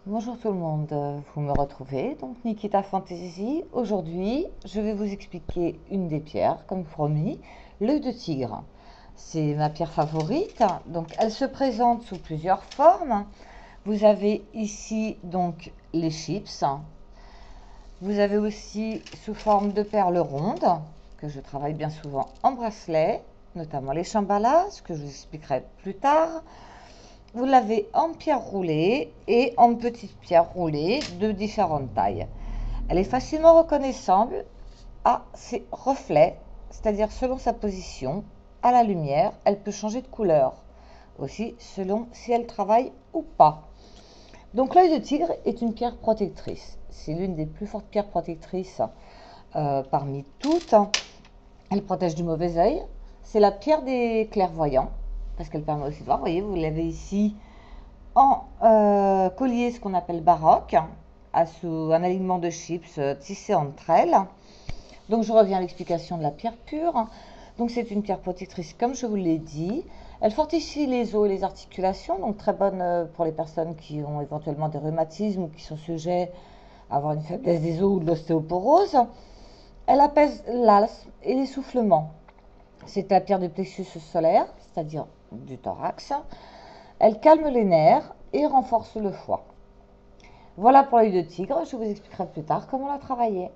Bonjour tout le monde, vous me retrouvez, donc Nikita Fantasy. Aujourd'hui, je vais vous expliquer une des pierres, comme promis, l'œil de tigre. C'est ma pierre favorite, donc elle se présente sous plusieurs formes. Vous avez ici donc les chips. Vous avez aussi sous forme de perles rondes, que je travaille bien souvent en bracelet, notamment les chambalas, ce que je vous expliquerai plus tard. Vous l'avez en pierre roulée et en petites pierres roulées de différentes tailles. Elle est facilement reconnaissable à ses reflets, c'est-à-dire selon sa position, à la lumière, elle peut changer de couleur, aussi selon si elle travaille ou pas. Donc l'œil de tigre est une pierre protectrice. C'est l'une des plus fortes pierres protectrices parmi toutes. Elle protège du mauvais œil. C'est la pierre des clairvoyants, parce qu'elle permet aussi de voir. Vous voyez, vous l'avez ici en collier, ce qu'on appelle baroque, sous un alignement de chips tissés entre elles. Donc je reviens à l'explication de la pierre pure. Donc c'est une pierre protectrice, comme je vous l'ai dit. Elle fortifie les os et les articulations, donc très bonne pour les personnes qui ont éventuellement des rhumatismes ou qui sont sujets à avoir une faiblesse des os ou de l'ostéoporose. Elle apaise l'asthme et l'essoufflement. C'est la pierre du plexus solaire, c'est-à-dire du thorax. Elle calme les nerfs et renforce le foie. Voilà pour l'œil de tigre, je vous expliquerai plus tard comment la travailler.